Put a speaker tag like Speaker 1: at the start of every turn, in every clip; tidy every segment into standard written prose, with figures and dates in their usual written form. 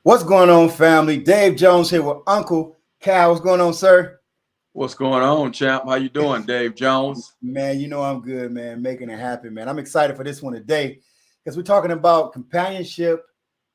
Speaker 1: What's going on, family? Dave Jones here with Uncle Cal. What's going on, sir?
Speaker 2: What's going on, champ? How you doing, Dave Jones?
Speaker 1: Man, you know I'm good, man. Making it happen, man. I'm excited for this one today because we're talking about companionship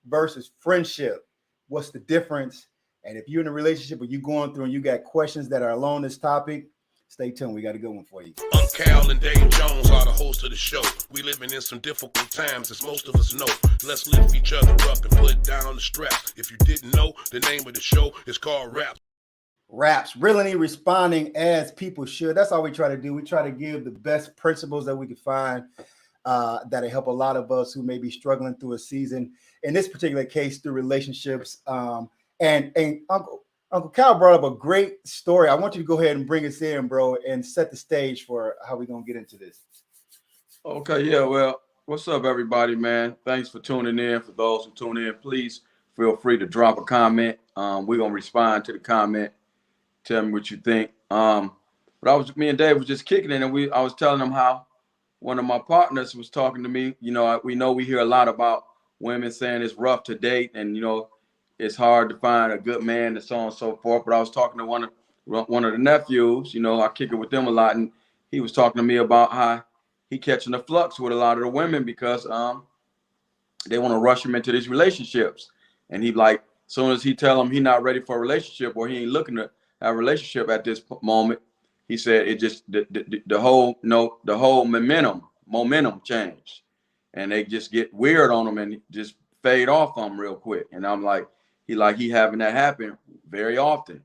Speaker 1: versus friendship. What's the difference? And if you're in a relationship or you going through and you got questions that are along this topic, stay tuned. We got a good one for you.
Speaker 3: Unc Cal and Dave Jones are the hosts of the show. We living in some difficult times, as most of us know. Let's lift each other up and put down the straps. If you didn't know, the name of the show is called Rap.
Speaker 1: Raps, really responding as people should. That's all we try to do. We try to give the best principles that we can find that'll help a lot of us who may be struggling through a season. In this particular case, through relationships. And Uncle Cal brought up a great story. I want you to go ahead and bring us in, bro, and set the stage for how we're gonna get into this.
Speaker 2: Okay, yeah, well, what's up, everybody, man? Thanks for tuning in. For those who tune in, please feel free to drop a comment. We're gonna respond to the comment. Tell me what you think. But me and Dave was just kicking it, and I was telling him how one of my partners was talking to me. We hear a lot about women saying it's rough to date, and it's hard to find a good man and so on and so forth. But I was talking to one of the nephews. I kick it with them a lot, and he was talking to me about how he catching the flux with a lot of the women because they want to rush him into these relationships, and he like as soon as he tell him he not ready for a relationship or he ain't looking to have a relationship at this moment, he said it just the whole momentum changed, and they just get weird on him and just fade off on him real quick. And I'm like, he having that happen very often.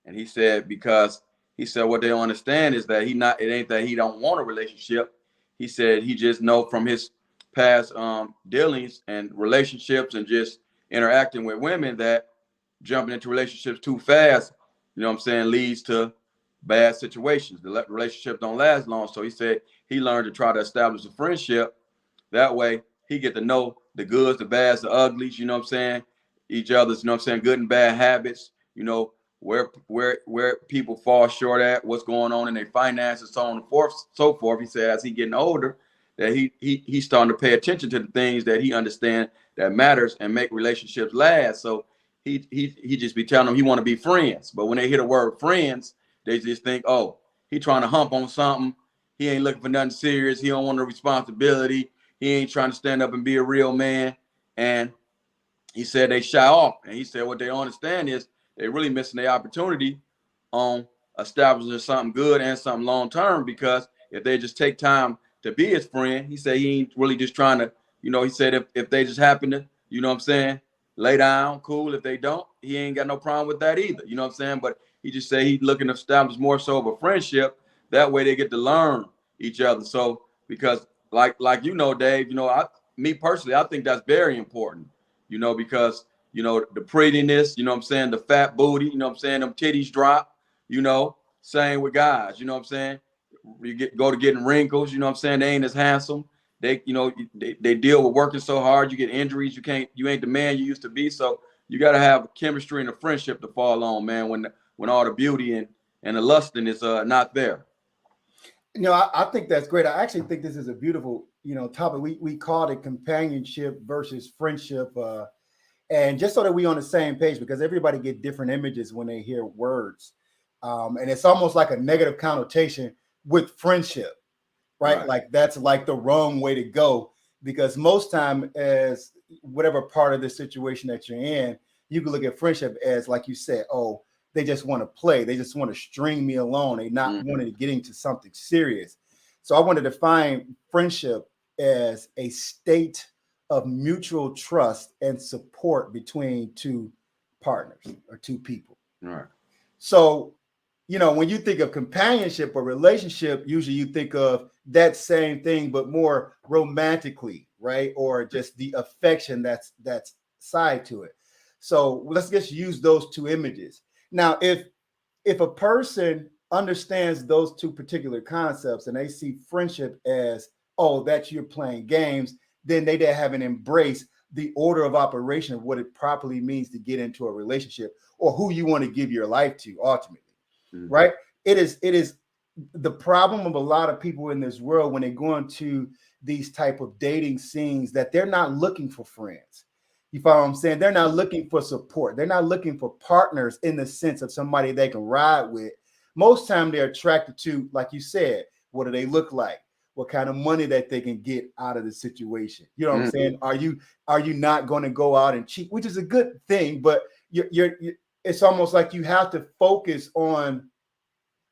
Speaker 2: And he said because he said what they don't understand is that it ain't that he don't want a relationship. He said he just know from his past dealings and relationships and just interacting with women that jumping into relationships too fast, leads to bad situations. The relationship don't last long. So he said he learned to try to establish a friendship. That way he get to know the goods, the bads, the uglies, each other's, good and bad habits, where people fall short at, what's going on in their finances, so on and so forth. He said as he getting older, that he's starting to pay attention to the things that he understands that matters and make relationships last. So he just be telling them he want to be friends. But when they hear the word friends, they just think, oh, he trying to hump on something. He ain't looking for nothing serious. He don't want the responsibility. He ain't trying to stand up and be a real man. And he said they shy off. And he said what they don't understand is they're really missing their opportunity on establishing something good and something long term, because if they just take time to be his friend, he said he ain't really just trying to, he said if they just happen to, lay down, cool. If they don't, he ain't got no problem with that either. But he just say he's looking to establish more so of a friendship. That way they get to learn each other. So because like Dave, me personally, I think that's very important, because the prettiness, the fat booty, them titties drop, same with guys, you go to getting wrinkles, they ain't as handsome. They deal with working so hard, you get injuries, you ain't the man you used to be. So you got to have a chemistry and a friendship to fall on, man, when all the beauty and the lusting is not there.
Speaker 1: I think that's great. I actually think this is a beautiful, topic. We called it companionship versus friendship. And just so that we on the same page, because everybody get different images when they hear words. And it's almost like a negative connotation with friendship, right? Like that's like the wrong way to go, because most time as whatever part of the situation that you're in, you can look at friendship as, like you said, oh, they just want to play. They just want to string me along. They not wanting to get into something serious. So I want to define friendship as a state of mutual trust and support between two partners or two people.
Speaker 2: All right.
Speaker 1: So, when you think of companionship or relationship, usually you think of that same thing, but more romantically, right? Or just the affection that's side to it. So let's just use those two images. Now, if a person understands those two particular concepts and they see friendship as, oh, that you're playing games, then they haven't embraced the order of operation of what it properly means to get into a relationship or who you want to give your life to ultimately, right? It is the problem of a lot of people in this world when they go into these type of dating scenes that they're not looking for friends. You follow what I'm saying? They're not looking for support. They're not looking for partners in the sense of somebody they can ride with. Most time they're attracted to, like you said, what do they look like? What kind of money that they can get out of the situation? You know what I'm saying? Are you not going to go out and cheat? Which is a good thing, but you're it's almost like you have to focus on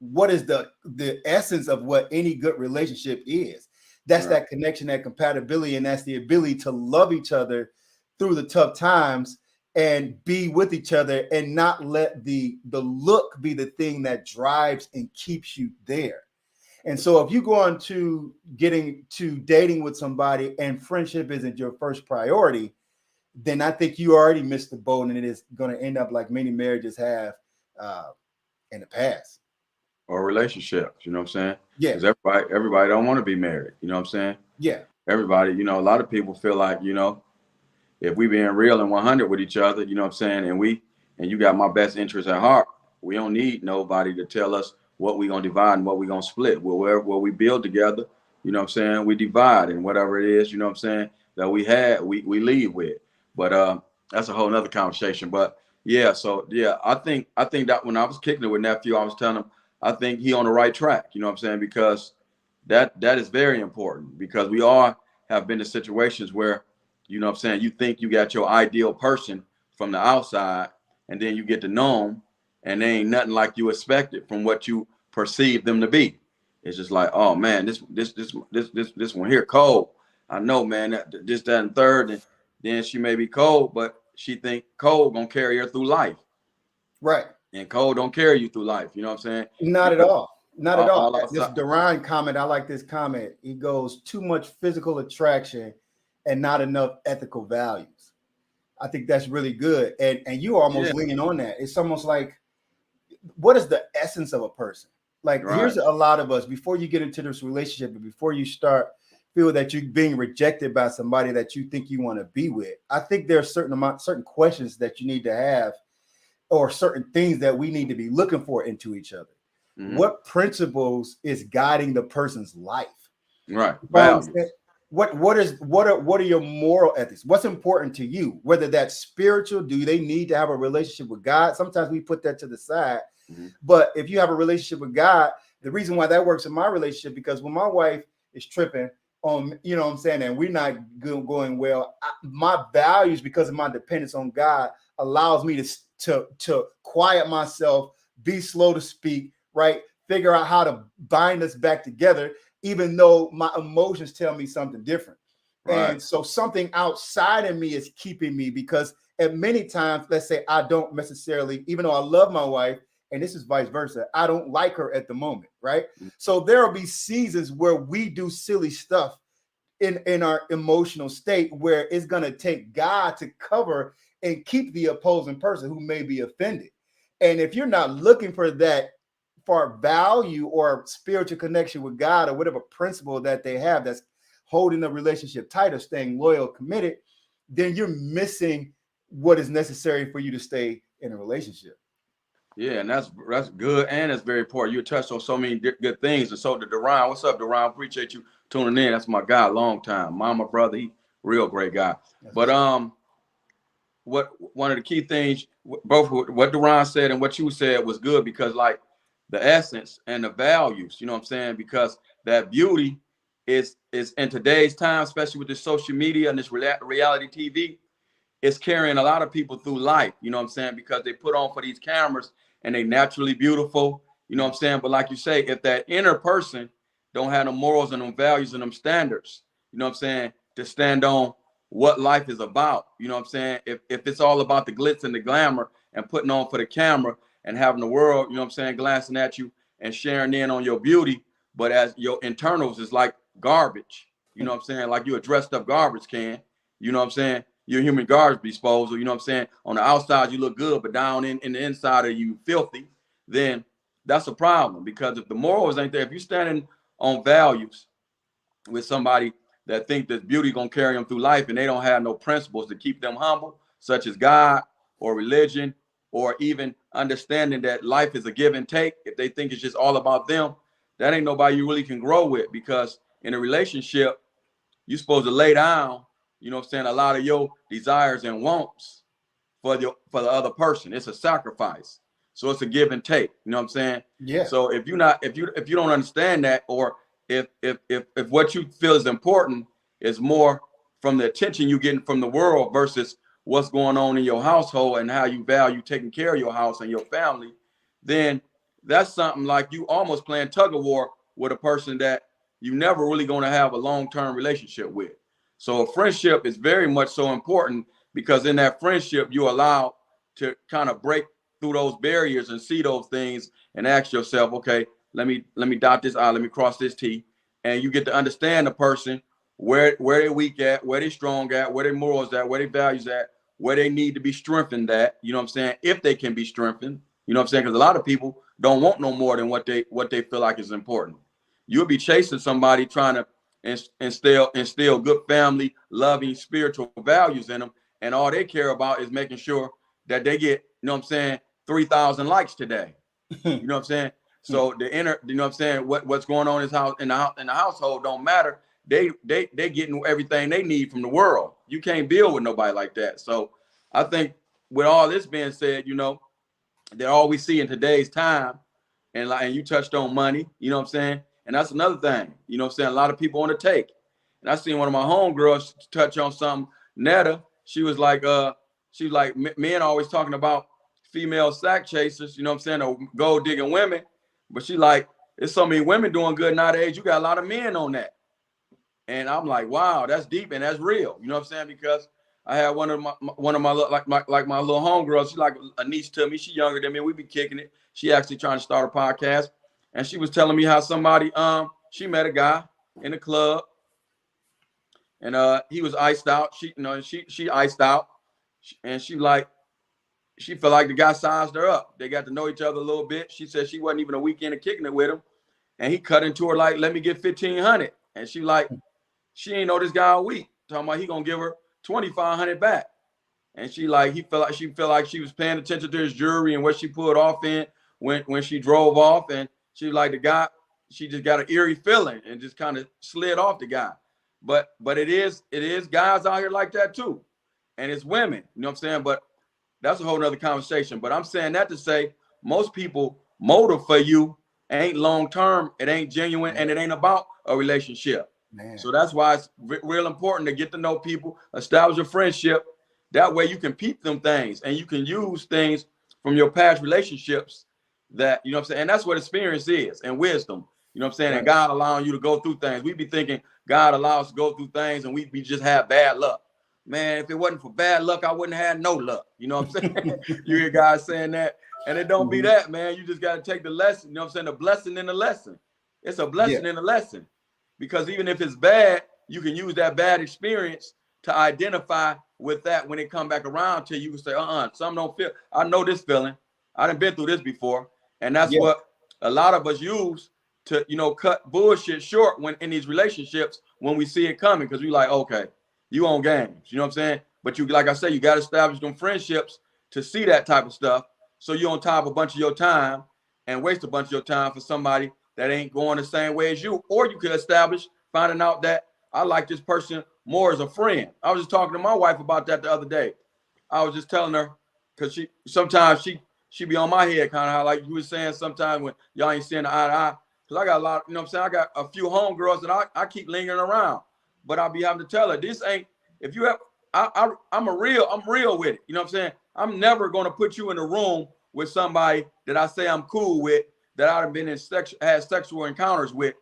Speaker 1: what is the essence of what any good relationship is. That's that connection, that compatibility, and that's the ability to love each other through the tough times and be with each other and not let the look be the thing that drives and keeps you there. And so if you go on to getting to dating with somebody and friendship isn't your first priority, then I think you already missed the boat, and it is going to end up like many marriages have in the past.
Speaker 2: Or relationships, you know what I'm saying?
Speaker 1: Yeah.
Speaker 2: Because everybody don't want to be married, you know what I'm saying?
Speaker 1: Yeah.
Speaker 2: Everybody, you know, a lot of people feel like, you know, if we being real and 100 with each other, you know what I'm saying, and you got my best interest at heart, we don't need nobody to tell us what we gonna divide and what we gonna split. Where we build together, you know what I'm saying, we divide, and whatever it is, you know what I'm saying, that we leave with. But that's a whole nother conversation. But yeah, so yeah, I think that when I was kicking it with nephew, I was telling him I think he on the right track, you know what I'm saying, because that is very important, because we all have been in situations where, you know what I'm saying, you think you got your ideal person from the outside, and then you get to know them, and they ain't nothing like you expected from what you perceive them to be. It's just like, oh man, this one here cold. I know, man, that and third, and then she may be cold, but she think cold gonna carry her through life.
Speaker 1: Right.
Speaker 2: And cold don't carry you through life. You know what I'm saying?
Speaker 1: Not at all. Not at all. This
Speaker 2: outside.
Speaker 1: Duran comment, I like this comment. He goes, too much physical attraction and not enough ethical values. I think that's really good. And you almost leaning on that. It's almost like, what is the essence of a person? Like, here's a lot of us, before you get into this relationship and before you start feel that you're being rejected by somebody that you think you want to be with, I think there are certain questions that you need to have, or certain things that we need to be looking for into each other. Mm-hmm. What principles is guiding the person's life?
Speaker 2: Right.
Speaker 1: What are your moral ethics? What's important to you? Whether that's spiritual, do they need to have a relationship with God? Sometimes we put that to the side. Mm-hmm. But if you have a relationship with God, the reason why that works in my relationship, because when my wife is tripping on, you know what I'm saying, and we're not going well, my values, because of my dependence on God, allows me to quiet myself, be slow to speak, right? Figure out how to bind us back together, even though my emotions tell me something different. Right. And so something outside of me is keeping me, because at many times, let's say I don't necessarily, even though I love my wife, and this is vice versa, I don't like her at the moment, right? Mm-hmm. So there will be seasons where we do silly stuff in our emotional state, where it's going to take God to cover and keep the opposing person who may be offended. And if you're not looking for that, for value or spiritual connection with God, or whatever principle that they have that's holding the relationship tight or staying loyal, committed, then you're missing what is necessary for you to stay in a relationship.
Speaker 2: Yeah, and that's good, and it's very important. You touched on so many good things. And so to Duran, what's up, Duran? Appreciate you tuning in. That's my guy, long time. Mama, brother, he real great guy. But what one of the key things, both what Duran said and what you said was good, because like the essence and the values, you know what I'm saying? Because that beauty is in today's time, especially with this social media and this reality TV, it's carrying a lot of people through life, you know what I'm saying? Because they put on for these cameras and they naturally beautiful, you know what I'm saying? But like you say, if that inner person don't have them morals and them values and them standards, you know what I'm saying, to stand on what life is about, you know what I'm saying? If it's all about the glitz and the glamour and putting on for the camera and having the world, you know what I'm saying, glancing at you and sharing in on your beauty, but as your internals is like garbage, you know what I'm saying? Like you're a dressed up garbage can, you know what I'm saying? You're human garbage disposal, you know what I'm saying? On the outside, you look good, but down in the inside of you filthy, then that's a problem. Because if the morals ain't there, if you're standing on values with somebody that think that beauty gonna carry them through life and they don't have no principles to keep them humble, such as God or religion, or even understanding that life is a give and take, if they think it's just all about them, that ain't nobody you really can grow with. Because in a relationship, you're supposed to lay down you know what I'm saying, a lot of your desires and wants for the other person. It's a sacrifice. So it's a give and take. You know what I'm saying?
Speaker 1: Yeah.
Speaker 2: So if you don't understand that, or if what you feel is important is more from the attention you getting from the world versus what's going on in your household and how you value taking care of your house and your family, then that's something like you almost playing tug of war with a person that you never really going to have a long-term relationship with. So a friendship is very much so important, because in that friendship you allow to kind of break through those barriers and see those things and ask yourself, okay, let me dot this I, let me cross this T, and you get to understand the person, where they weak at, where they strong at, where their morals at, where their values at, where they need to be strengthened at, you know what I'm saying, if they can be strengthened, you know what I'm saying, because a lot of people don't want no more than what they feel like is important. You'll be chasing somebody trying to instill good family, loving, spiritual values in them, and all they care about is making sure that they get, you know what I'm saying, 3,000 likes today. You know what I'm saying? So the inner, you know what I'm saying, what's going on in the household don't matter. They getting everything they need from the world. You can't build with nobody like that. So I think with all this being said, you know, that all we see in today's time, and you touched on money, you know what I'm saying? And that's another thing, you know what I'm saying? A lot of people on the take. And I seen one of my homegirls touch on something, Netta. She was like, men always talking about female sack chasers, you know what I'm saying, or gold digging women. But she like, there's so many women doing good nowadays, you got a lot of men on that. And I'm like, wow, that's deep and that's real. You know what I'm saying? Because I had one of my my little homegirl. She like a niece to me. She younger than me. We be kicking it. She actually trying to start a podcast, and she was telling me how somebody she met a guy in the club, and he was iced out. She iced out, and she felt like the guy sized her up. They got to know each other a little bit. She said she wasn't even a weekend of kicking it with him, and he cut into her like, "Let me get 1,500," and she like, she ain't know this guy a week. Talking about he gonna give her 2,500 back, and she felt like she was paying attention to his jewelry and what she pulled off in when she drove off, and she was like, the guy, she just got an eerie feeling and just kind of slid off the guy. But it is guys out here like that too, and it's women, you know what I'm saying? But that's a whole nother conversation. But I'm saying that to say most people motive for you ain't long term, it ain't genuine, and it ain't about a relationship. Man. So that's why it's real important to get to know people, establish a friendship. That way you can peep them things and you can use things from your past relationships that, you know what I'm saying? And that's what experience is, and wisdom, you know what I'm saying? Right. And God allowing you to go through things. We be thinking God allows us to go through things and we just have bad luck. Man, if it wasn't for bad luck, I wouldn't have no luck. You know what I'm saying? You hear guys saying that, and it don't be that, man. You just got to take the lesson, you know what I'm saying? The blessing in the lesson. It's a blessing in the lesson. Because even if it's bad, you can use that bad experience to identify with that when it come back around to you. You can say, something don't feel. I know this feeling. I done been through this before. And that's what a lot of us use to, you know, cut bullshit short when in these relationships when we see it coming. Because we like, okay, you on games. You know what I'm saying? But you, like I say, you got to establish them friendships to see that type of stuff. So you on top of a bunch of your time and waste a bunch of your time for somebody that ain't going the same way as you. Or you could establish finding out that I like this person more as a friend. I was just talking to my wife about that the other day. I was just telling her, because sometimes she be on my head, kind of how like you were saying sometimes when y'all ain't seeing the eye to eye. Because I got a lot, you know what I'm saying? I got a few homegirls that I keep lingering around. But I'll be having to tell her, this ain't, if you have, I'm real with it. You know what I'm saying? I'm never going to put you in a room with somebody that I say I'm cool with, that I've been in had sexual encounters with.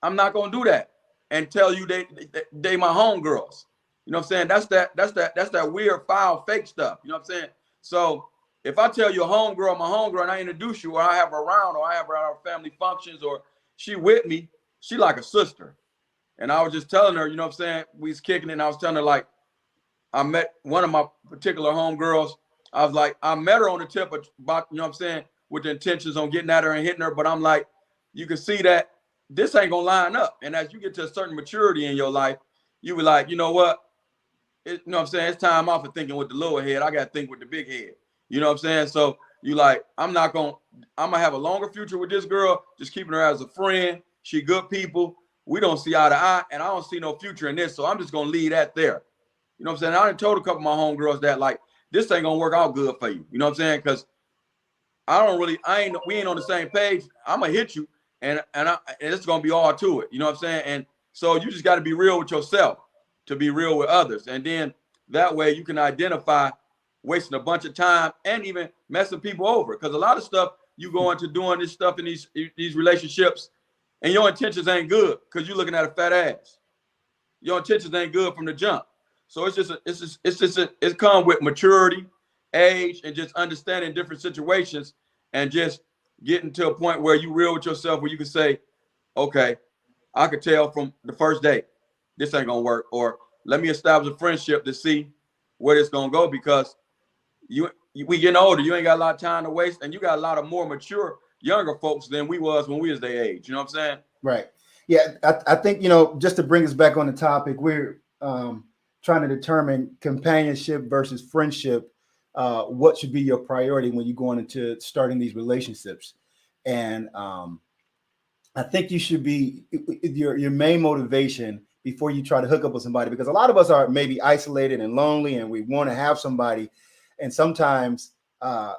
Speaker 2: I'm not gonna do that and tell you they my homegirls. You know what I'm saying? That's that weird, foul, fake stuff. You know what I'm saying? So if I tell you a homegirl, my homegirl, and I introduce you, or I have her around, or I have her at our family functions, or she with me, she like a sister. And I was just telling her, you know what I'm saying? We was kicking it, and I was telling her, like, I met one of my particular homegirls. I was like, I met her on the tip about, you know what I'm saying, with the intentions on getting at her and hitting her. But I'm like, you can see that this ain't gonna line up. And as you get to a certain maturity in your life, you be like, you know what? You know what I'm saying? It's time out for thinking with the lower head. I got to think with the big head. You know what I'm saying? So you like, I'm gonna have a longer future with this girl, just keeping her as a friend. She good people. We don't see eye to eye, and I don't see no future in this. So I'm just gonna leave that there. You know what I'm saying? I done told a couple of my homegirls that like this ain't gonna work out good for you. You know what I'm saying? Because we ain't on the same page. I'm gonna hit you, and it's gonna be all to it. You know what I'm saying? And so you just got to be real with yourself to be real with others, and then that way you can identify wasting a bunch of time and even messing people over. Because a lot of stuff you go into doing this stuff in these relationships, and your intentions ain't good because you're looking at a fat ass. Your intentions ain't good from the jump. So it comes with maturity, age, and just understanding different situations, and just getting to a point where you real with yourself, where you can say, okay, I could tell from the first date, this ain't gonna work, or let me establish a friendship to see where it's gonna go, because we getting older, you ain't got a lot of time to waste, and you got a lot of more mature younger folks than we was when we was their age. You know what I'm saying?
Speaker 1: Right. Yeah, I think, just to bring us back on the topic, we're trying to determine companionship versus friendship. What should be your priority when you're going into starting these relationships? And I think you should be your main motivation before you try to hook up with somebody, because a lot of us are maybe isolated and lonely, and we want to have somebody. And sometimes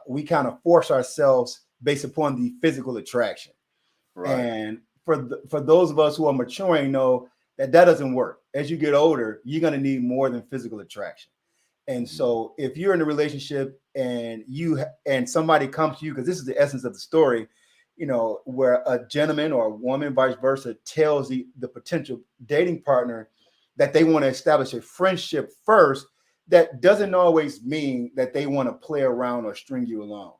Speaker 1: we kind of force ourselves based upon the physical attraction. Right. And for those of us who are maturing, know that doesn't work. As you get older, you're going to need more than physical attraction. And so if you're in a relationship and somebody comes to you, because this is the essence of the story, where a gentleman or a woman, vice versa, tells the potential dating partner that they want to establish a friendship first, that doesn't always mean that they want to play around or string you along.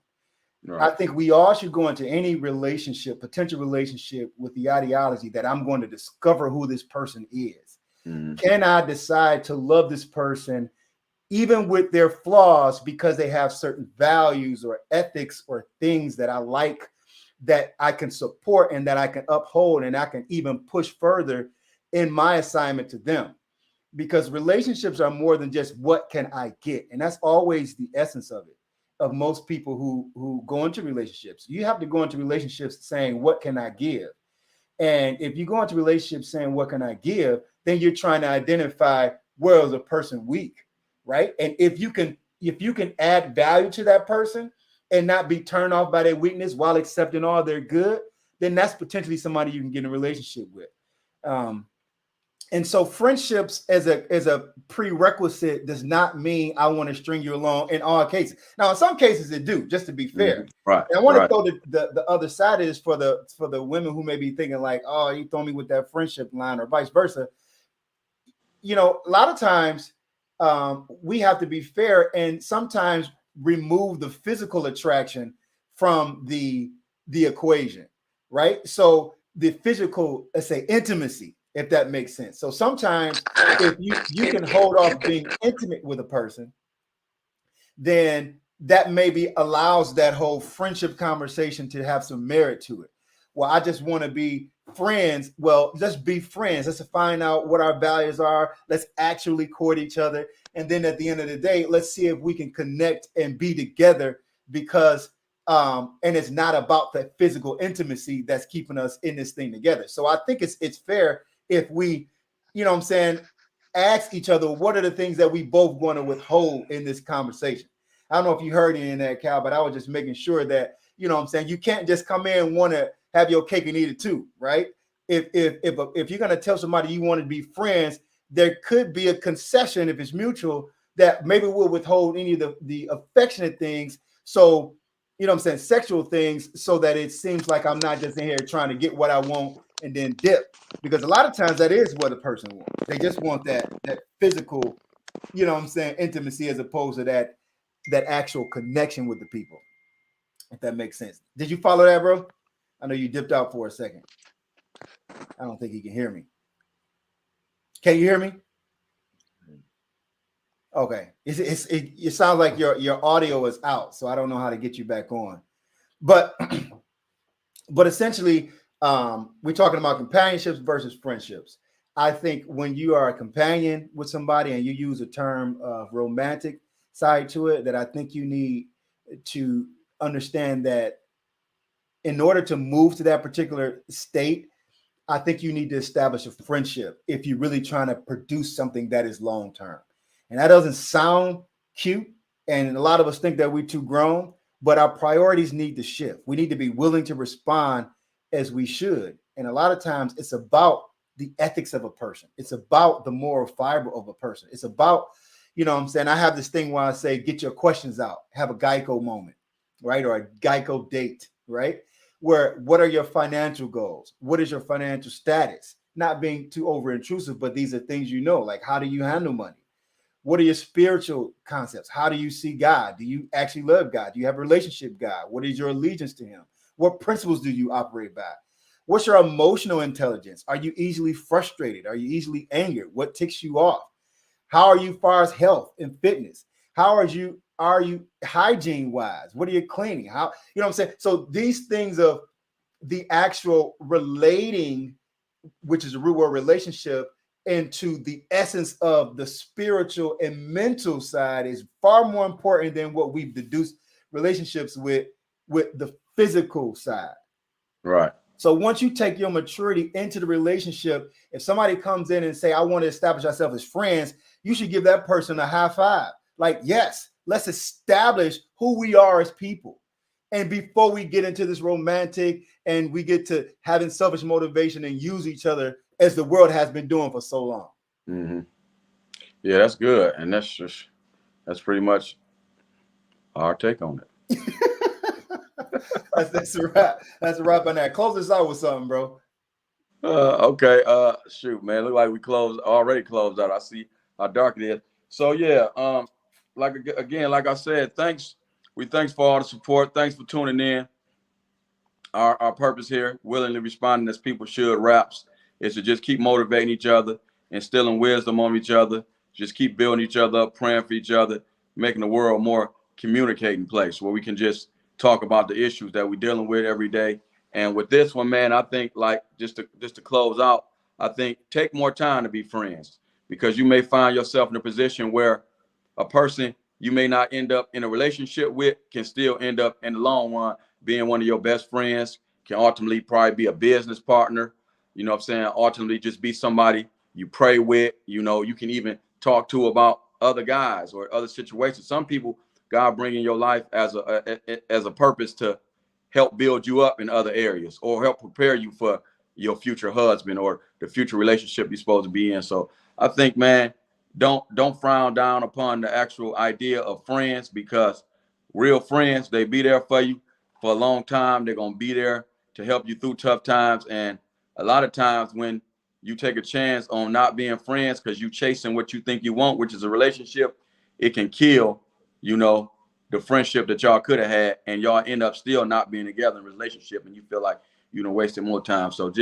Speaker 1: Right. I think we all should go into any potential relationship, with the ideology that I'm going to discover who this person is. Mm-hmm. Can I decide to love this person even with their flaws, because they have certain values or ethics or things that I like, that I can support and that I can uphold, and I can even push further in my assignment to them? Because relationships are more than just what can I get. And that's always the essence of it, of most people who go into relationships. You have to go into relationships saying, what can I give? And if you go into relationships saying, what can I give? Then you're trying to identify, where is a person weak, right? And if you can add value to that person and not be turned off by their weakness while accepting all their good, then that's potentially somebody you can get in a relationship with. And so friendships as a prerequisite does not mean I want to string you along in all cases. Now, in some cases it do, just to be fair. Mm-hmm. Right. And I want to throw the other side is for the women who may be thinking like, oh, you throw me with that friendship line, or vice versa. A lot of times we have to be fair and sometimes remove the physical attraction from the equation, right? So the physical, let's say, intimacy, if that makes sense. So sometimes if you can hold off being intimate with a person, then that maybe allows that whole friendship conversation to have some merit to it. Well, I just want to be friends. Well, let's be friends. Let's find out what our values are. Let's actually court each other. And then at the end of the day, let's see if we can connect and be together, because and it's not about that physical intimacy that's keeping us in this thing together. So I think it's fair if we, ask each other, what are the things that we both want to withhold in this conversation? I don't know if you heard any of that, Cal, but I was just making sure that, you can't just come in and want to have your cake and eat it too, right? If you're going to tell somebody you want to be friends, there could be a concession, if it's mutual, that maybe we'll withhold any of the affectionate things. So, sexual things, so that it seems like I'm not just in here trying to get what I want and then dip. Because a lot of times that is what a person wants. They just want that physical, intimacy, as opposed to that actual connection with the people, if that makes sense. Did you follow that, bro? I know you dipped out for a second. I don't think he can hear me. Can you hear me? Okay. It sounds like your audio is out, so I don't know how to get you back on. But essentially, we're talking about companionships versus friendships. I think when you are a companion with somebody and you use a term of romantic side to it, that I think you need to understand that in order to move to that particular state, I think you need to establish a friendship if you're really trying to produce something that is long-term. And that doesn't sound cute. And a lot of us think that we're too grown, but our priorities need to shift. We need to be willing to respond as we should. And a lot of times it's about the ethics of a person. It's about the moral fiber of a person. It's about, you know what I'm saying? I have this thing where I say, get your questions out, have a Geico moment, right? Or a Geico date, right? Where, what are your financial goals? What is your financial status? Not being too over intrusive, but these are things you know, like how do you handle money? What are your spiritual concepts? How do you see God? Do you actually love God? Do you have a relationship with God? What is your allegiance to him? What principles do you operate by? What's your emotional intelligence? Are you easily frustrated? Are you easily angered? What ticks you off? How are you as far as health and fitness? How are you hygiene wise? What are you cleaning? How, you know what I'm saying? So these things of the actual relating, which is a root word relationship, into the essence of the spiritual and mental side is far more important than what we've deduced relationships with the physical side.
Speaker 2: Right.
Speaker 1: So once you take your maturity into the relationship, if somebody comes in and say, I want to establish ourselves as friends, you should give that person a high five. Like, yes, let's establish who we are as people. And before we get into this romantic and we get to having selfish motivation and use each other as the world has been doing for so long.
Speaker 2: Mm-hmm. Yeah, that's good. And that's pretty much our take on it.
Speaker 1: That's a wrap. That's a wrap on that. Close this out with something, bro.
Speaker 2: Okay. Shoot, man. Look like we already closed out. I see how dark it is. So yeah, like I said, thanks for all the support. Thanks for tuning in. Our purpose here, willingly responding as people should, raps, is to just keep motivating each other, instilling wisdom on each other, just keep building each other up, praying for each other, making the world more communicating place where we can just talk about the issues that we're dealing with every day. And with this one, man, I think like just to close out, I think take more time to be friends, because you may find yourself in a position where a person you may not end up in a relationship with can still end up in the long run being one of your best friends, can ultimately probably be a business partner. You know what I'm saying? Ultimately just be somebody you pray with, you know, you can even talk to about other guys or other situations. Some people God bring in your life as a purpose to help build you up in other areas or help prepare you for your future husband or the future relationship you're supposed to be in. So I think, man, don't frown down upon the actual idea of friends, because real friends, they be there for you for a long time. They're going to be there to help you through tough times. And a lot of times when you take a chance on not being friends because you chasing what you think you want, which is a relationship, it can kill, you know, the friendship that y'all could have had, and y'all end up still not being together in a relationship, and you feel like you done wasted more time. So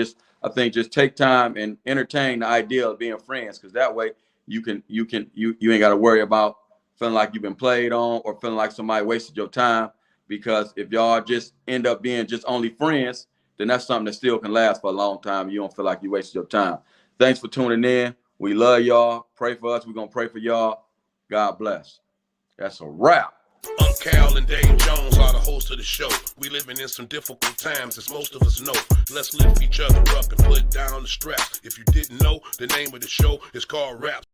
Speaker 2: I think just take time and entertain the idea of being friends, because that way you ain't got to worry about feeling like you've been played on or feeling like somebody wasted your time. Because if y'all just end up being just only friends, then that's something that still can last for a long time. You don't feel like you wasted your time. Thanks for tuning in. We love y'all. Pray for us. We're going to pray for y'all. God bless. That's a wrap.
Speaker 3: Cal and Dave Jones are the hosts of the show. We living in some difficult times, as most of us know. Let's lift each other up and put down the stress. If you didn't know, the name of the show is called Rap.